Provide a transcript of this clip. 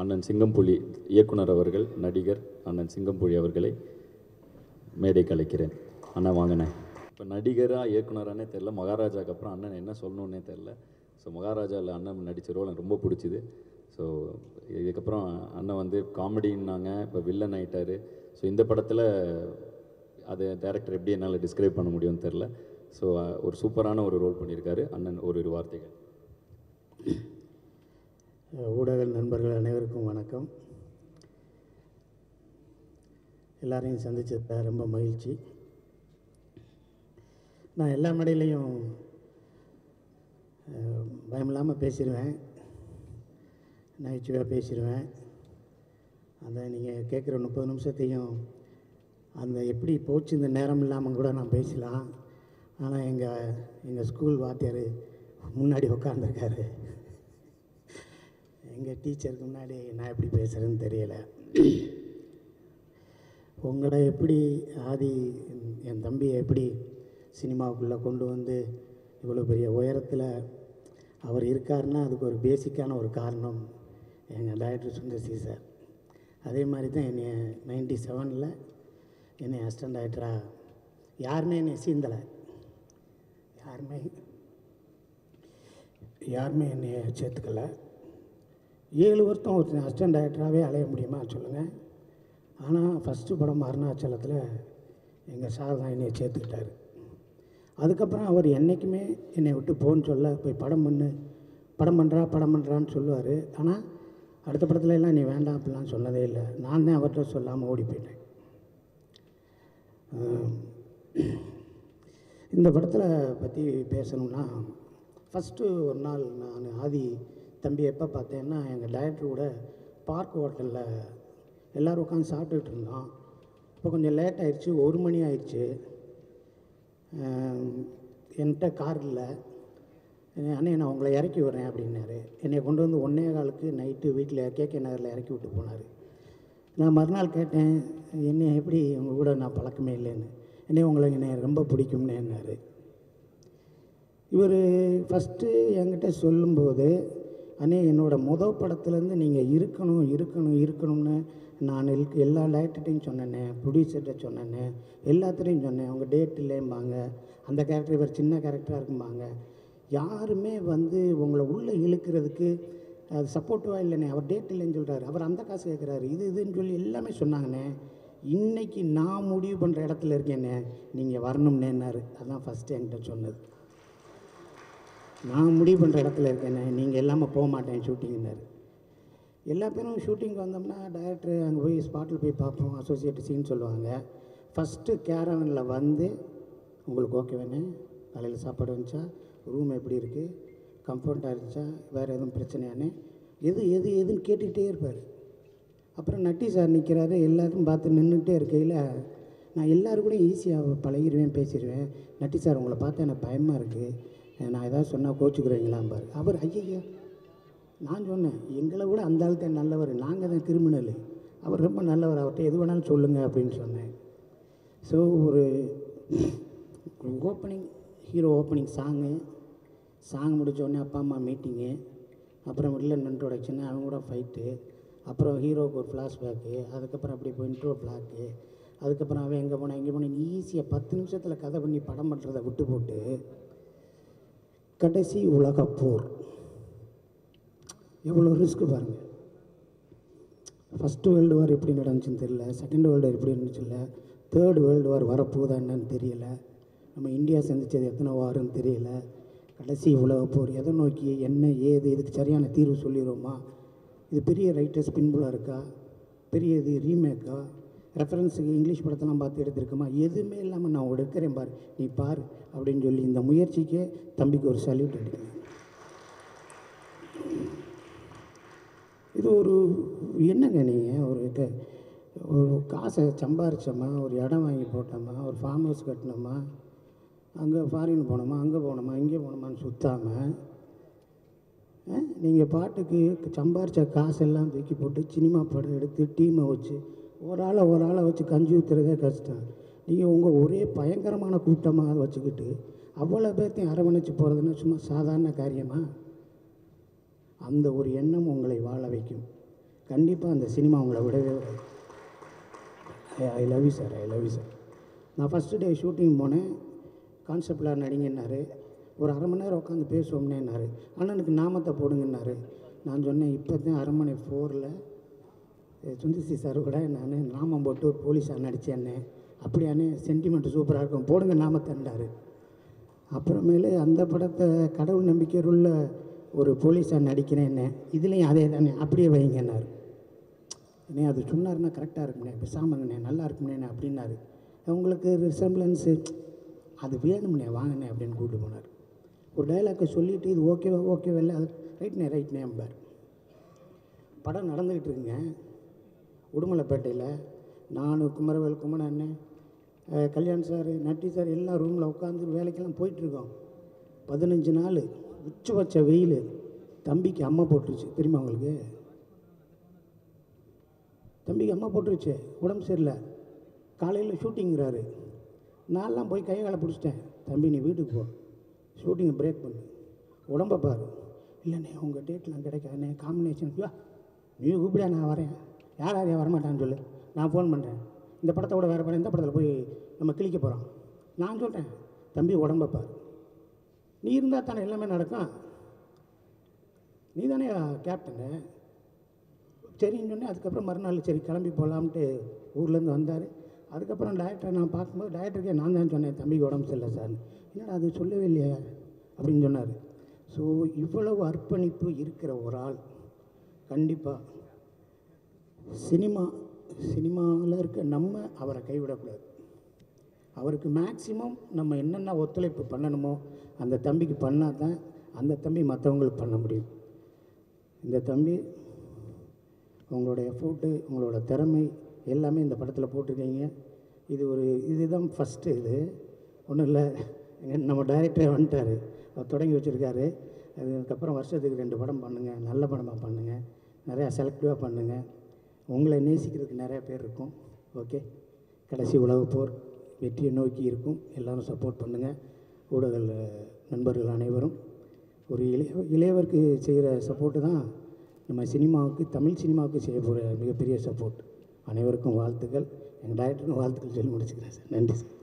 அண்ணன் சிங்கம்புலி இயக்குனர் அவர்கள், நடிகர் அண்ணன் சிங்கம்புலி அவர்களை மேடைக்கு அழைக்கிறேன். அண்ணா வாங்கினேன். இப்போ நடிகராக இயக்குனரானே தெரில, மகாராஜாவுக்கு அப்புறம் அண்ணன் என்ன சொல்லணுன்னே தெரில. ஸோ மகாராஜாவில் அண்ணன் நடித்த ரோல் எனக்கு ரொம்ப பிடிச்சிது. ஸோ இதுக்கப்புறம் அண்ணன் வந்து காமெடின்னாங்க, இப்போ வில்லன் ஆகிட்டார். ஸோ இந்த படத்தில் அது டேரக்டர் எப்படி என்னால் டிஸ்கிரைப் பண்ண முடியும்னு தெரில. ஸோ ஒரு சூப்பரான ஒரு ரோல் பண்ணியிருக்காரு அண்ணன். ஒரு வார்த்தைகள். ஊடக நண்பர்கள் அனைவருக்கும் வணக்கம். எல்லாரையும் சந்திச்சத ரொம்ப மகிழ்ச்சி. நான் எல்லா மேடையிலையும் பயமில்லாமல் பேசிடுவேன், நகைச்சுவையாக பேசிடுவேன். அந்த நீங்கள் கேட்குற 30 நிமிஷத்தையும் அந்த எப்படி போச்சு இந்த நேரம் இல்லாமல் கூட நான் பேசலாம். ஆனால் எங்கள் ஸ்கூல் வாத்தியார் முன்னாடி உட்காந்துருக்காரு. எங்கள் டீச்சருக்கு முன்னாடி நான் எப்படி பேசுகிறேன்னு தெரியலை. உங்களை எப்படி ஆதி என் தம்பியை எப்படி சினிமாவுக்குள்ளே கொண்டு வந்து இவ்வளோ பெரிய உயரத்தில் அவர் இருக்காருன்னா அதுக்கு ஒரு பேசிக்கான ஒரு காரணம் எங்கள் டைரக்டர் சுந்தர்சி சார். அதே மாதிரி தான் என்னை 97 என்னை அசிஸ்டன்ட் டைரக்டராக யாருமே என்னை சீந்தலை. யாருமே என்னை சேர்த்துக்கலை. 7 வருஷம் ஒரு அசிஸ்டன்ட் டைரக்டராகவே அலைய முடியுமா சொல்லுங்கள். ஆனால் ஃபஸ்ட்டு படம் அருணாச்சலத்தில் எங்கள் சார் தான் என்னை சேர்த்துக்கிட்டார். அதுக்கப்புறம் அவர் என்றைக்குமே என்னை விட்டு போன்னு சொல்ல, போய் படம் பண்ணுறான்னு சொல்லுவார். ஆனால் அடுத்த படத்துல எல்லாம் நீ வேண்டாம் அப்படிலாம் சொன்னதே இல்லை. நான் தான் அவர்கிட்ட சொல்லாமல் ஓடி போயிட்டேன். இந்த படத்தில் பற்றி பேசணும்னா, ஃபஸ்ட்டு ஒரு நாள் நான் ஆதி தம்பி எப்போ பார்த்தேன்னா, எங்கள் டைரக்டர் கூட பார்க் ஹோட்டலில் எல்லோரும் உட்காந்து சாப்பிட்டுக்கிட்டு இருந்தோம். இப்போ கொஞ்சம் லேட் ஆகிடுச்சு, 1 மணி ஆயிடுச்சு. என்கிட்ட கார் இல்லை. அண்ணே நான் உங்களை இறக்கி விட்றேன் அப்படின்னாரு. என்னை கொண்டு வந்து 1:15 நைட்டு வீட்டில் கேகே நகரில் இறக்கி விட்டு போனார். நான் மறுநாள் கேட்டேன், என்னை எப்படி உங்கள் கூட நான் பழக்கமே இல்லைன்னு. என்னை ரொம்ப பிடிக்கும்னேன்னாரு. இவர் ஃபஸ்ட்டு என்கிட்ட சொல்லும்போது, அண்ணே என்னோடய படத்துலேருந்து நீங்கள் இருக்கணும்னு நான் எல்லா டைரக்டர்கிட்டையும் சொன்னேன்னே, ப்ரொடியூசர்கிட்ட சொன்னேன்னே, எல்லாத்துலேயும் சொன்னேன். அவங்க டேட் இல்லைம்பாங்க, அந்த கேரக்டர் இவர் சின்ன கேரக்டராக இருக்கும்பாங்க. யாருமே வந்து உங்களை உள்ளே இழுக்கிறதுக்கு அது சப்போர்ட்டிவாக இல்லைண்ணே. அவர் டேட் இல்லைன்னு சொல்கிறாரு, அவர் அந்த காசு கேட்குறாரு, இதுன்னு சொல்லி எல்லாமே சொன்னாங்கண்ணே. இன்றைக்கி நான் முடிவு பண்ணுற இடத்துல இருக்கேண்ணே, நீங்கள் வரணும்னேன்னாரு. அதுதான் ஃபஸ்ட்டு என்கிட்ட சொன்னது. நான் முடிவு பண்ணுற இடத்துல இருக்கேண்ணே, நீங்கள் எல்லாமே போக மாட்டேன் ஷூட்டிங்னாரு. எல்லா பேரும் ஷூட்டிங் வந்தோம்னா டைரக்டர் அங்கே போய் ஸ்பாட்டில் போய் பார்ப்போம், அசோசியேட் சீன் சொல்லுவாங்க. ஃபஸ்ட்டு கேரவனில் வந்து உங்களுக்கு ஓகே வேணே, காலையில் சாப்பாடு வந்துச்சா, ரூம் எப்படி இருக்குது, கம்ஃபர்ட்டாக இருந்துச்சா, வேறு எதுவும் பிரச்சனையானே, எதுன்னு கேட்டுக்கிட்டே இருப்பார். அப்புறம் நட்டி சார் நிற்கிறாரு, எல்லாத்தையும் பார்த்து நின்றுக்கிட்டே இருக்கையில் நான் எல்லோரும் கூட ஈஸியாக பழகிடுவேன், பேசிடுவேன். நட்டி சார் உங்களை பார்த்தா எனக்கு பயமாக இருக்குது, நான் ஏதாவது சொன்னால் கோச்சுக்கிறீங்களாம்பார். அவர் ஐயா, நான் சொன்னேன் எங்களை விட அந்த ஆள் தான் நல்லவர், நாங்கள் தான் கிரிமினல், அவர் ரொம்ப நல்லவர், அவர்கிட்ட எது வேணாலும் சொல்லுங்கள் அப்படின்னு சொன்னேன். ஸோ ஒரு ஹீரோ ஓப்பனிங் சாங் முடித்தோடனே அப்பா அம்மா மீட்டிங்கு, அப்புறம் வில்லன் இன்ட்ரோடக்ஷனு, அவங்க கூட ஃபைட்டு, அப்புறம் ஹீரோவுக்கு ஒரு ஃப்ளாஷ்பேக்கு, அதுக்கப்புறம் அப்படி இப்போ இன்ட்ரோ பிளாக்கு, அதுக்கப்புறம் அவன் எங்கே போனேன் ஈஸியாக 10 நிமிஷத்தில் கதை பண்ணி படம் பண்ணுறதை விட்டு போட்டு கடைசி உலகப்போர் எவ்வளோ ரிஸ்க்கு பாருங்கள். ஃபஸ்ட்டு வேர்ல்டு வார் எப்படி நடந்துச்சுன்னு தெரியல, செகண்ட் வேர்ல்டு வார் எப்படி இருந்துச்சு இல்லை, தேர்டு வேர்ல்டு வார் வரப்போகுதா என்னன்னு தெரியலை, நம்ம இந்தியா சந்தித்தது எத்தனை வாருன்னு தெரியல. கடைசி உலகப்போர் எதை நோக்கி, என்ன ஏது, இதுக்கு சரியான தீர்வு சொல்லிடுவோமா, இது பெரிய ரைட்டர்ஸ் பின்புலாக இருக்கா, பெரிய இது ரீமேக்கா, ரெஃபரன்ஸுக்கு இங்கிலீஷ் படத்தெல்லாம் பார்த்து எடுத்துருக்கோமா, எதுவுமே இல்லாமல் நான் எடுக்கிறேன் பார், நீ பார் அப்படின்னு சொல்லி இந்த முயற்சிக்கே தம்பிக்கு ஒரு சல்யூட் அடிக்கிறேன். இது ஒரு என்னங்க, நீங்கள் ஒரு காசை சம்பாரிச்சோமா, ஒரு இடம் வாங்கி போட்டோமா, ஒரு ஃபார்ம் ஹவுஸ் கட்டினோமா, அங்கே ஃபாரின் போனோமா, அங்கே போனோமா, இங்கே போனோமான்னு சுற்றாமல் நீங்கள் பாட்டுக்கு சம்பாரித்த காசெல்லாம் தூக்கி போட்டு சினிமா படம் எடுத்து டீமை வச்சு ஒரு ஆளை வச்சு கஞ்சி ஊற்றுறதே கஷ்டம். நீங்கள் உங்கள் ஒரே பயங்கரமான கூட்டமாக வச்சுக்கிட்டு அவ்வளோ பேர்த்தையும் அரவணைச்சு போகிறதுன்னு சும்மா சாதாரண காரியமாக? அந்த ஒரு எண்ணம் உங்களை வாழ வைக்கும். கண்டிப்பாக அந்த சினிமா உங்களை விடவே விடாது. I love you sir, I love you sir. நான் ஃபஸ்ட்டு டே ஷூட்டிங் போனேன். கான்செப்டில் நடிங்கன்னாரு. ஒரு அரை மணி நேரம் உட்காந்து பேசுவோம்னேன்னாரு. அண்ணனுக்கு நாமத்தை போடுங்கன்னாரு. நான் சொன்னேன், இப்போ தான் அரண்மனை 4ல் சுந்தர்சி சார் கூட நான் நாமம் போட்டு ஒரு போலீஸாக நடித்தேன்னே. அப்படியானே சென்டிமெண்ட் சூப்பராக இருக்கும், போடுங்க நாமத்தன்றாரு. அப்புறமேலு அந்த படத்தை கடவுள் நம்பிக்கை உள்ள ஒரு போலீஸாக நடிக்கிறேன்னே. இதுலேயும் அதே தானே, அப்படியே வைங்கன்னாரு. என்னே அது சொன்னார்னா கரெக்டாக இருக்குண்ணே, பேசாமங்கண்ணே, நல்லா இருக்கும்ண்ணே அப்படின்னாரு. உங்களுக்கு ரிசம்பிளன்ஸு அது வேணும்ண்ணே, வாங்கண்ணே அப்படின்னு கூப்பிட்டு போனார். ஒரு டைலாக்கை சொல்லிவிட்டு இது ஓகேவா ஓகேவா இல்லை, அது ரைட்னே அம்பார். படம் நடந்துக்கிட்டு இருக்குங்க உடுமலைப்பேட்டையில். நான் குமரவேல் குமரன் அண்ணன், கல்யாண் சார், நட்டி சார் எல்லாம் ரூமில் உட்காந்து வேலைக்கெல்லாம் போயிட்டுருக்கோம். 15 நாள் உச்சி வச்ச வெயில். தம்பிக்கு அம்மா போட்டுருச்சு, தெரியுமா உங்களுக்கு? தம்பிக்கு அம்மா போட்டுருச்சு, உடம்பு சரியில்லை. காலையில் ஷூட்டிங்கிறாரு. நான்லாம் போய் கையை காலை பிடிச்சிட்டேன். தம்பி நீ வீட்டுக்கு போ, ஷூட்டிங்கை பிரேக் பண்ணு, உடம்பை பாரு. இல்லைண்ணே உங்கள் டேட்லாம் கிடைக்காதுண்ணே, காம்பினேஷன். நீ கூப்பிடா, நான் வரேன். யார் யாரையா வரமாட்டான்னு சொல்லு, நான் ஃபோன் பண்ணுறேன். இந்த படத்தை கூட வேறு படம், இந்த படத்தில் போய் நம்ம கிளிக்க போகிறோம். நான் சொல்கிறேன், தம்பி உடம்பை பாரு. நீ இருந்தால் தானே எல்லாமே நடக்கும். நீ தானே கேப்டனு. சரின்னு சொன்னேன். அதுக்கப்புறம் மறுநாள் சரி கிளம்பி போகலாம்ட்டு ஊர்லேருந்து வந்தார். அதுக்கப்புறம் டைரக்டரை நான் பார்க்கும்போது டைரக்டருக்கே நான் தான் சொன்னேன், தம்பிக்கு உடம்பு சரியில்லை சார். என்னடா அது சொல்லவே இல்லையா அப்படின்னு சொன்னார். ஸோ இவ்வளவு அர்ப்பணிப்பு இருக்கிற ஒரு ஆள் கண்டிப்பாக சினிமாவில் இருக்க நம்ம அவரை கைவிடக்கூடாது. அவருக்கு மேக்சிமம் நம்ம என்னென்ன ஒத்துழைப்பு பண்ணணுமோ அந்த தம்பிக்கு பண்ணால் தான் அந்த தம்பி மற்றவங்களுக்கு பண்ண முடியும். இந்த தம்பி உங்களோட எஃபோர்ட்டு, உங்களோட திறமை எல்லாமே இந்த படத்தில் போட்டிருக்கீங்க. இதுதான் ஃபஸ்ட்டு. இது ஒன்றும் இல்லை, நம்ம டைரக்டரே வந்துட்டார், அவர் தொடங்கி வச்சுருக்காரு. அதுக்கப்புறம் வருஷத்துக்கு 2 படம் பண்ணுங்கள், நல்ல படமாக பண்ணுங்கள், நிறையா செலக்டிவாக பண்ணுங்கள். உங்களை நேசிக்கிறதுக்கு நிறையா பேர் இருக்கும். ஓகே, கடைசி உலகப் போர் வெற்றியை நோக்கி இருக்கும். எல்லோரும் சப்போர்ட் பண்ணுங்கள். ஊடக நண்பர்கள் அனைவரும் ஒரு இளையவருக்கு செய்கிற சப்போர்ட்டு தான் நம்ம சினிமாவுக்கு, தமிழ் சினிமாவுக்கு செய்ய போகிற மிகப்பெரிய சப்போர்ட். அனைவருக்கும் வாழ்த்துக்கள். எங்கள் டைரக்டருக்கும் வாழ்த்துக்கள் சொல்லி முடிச்சுக்கிறேன் சார். நன்றி சார்.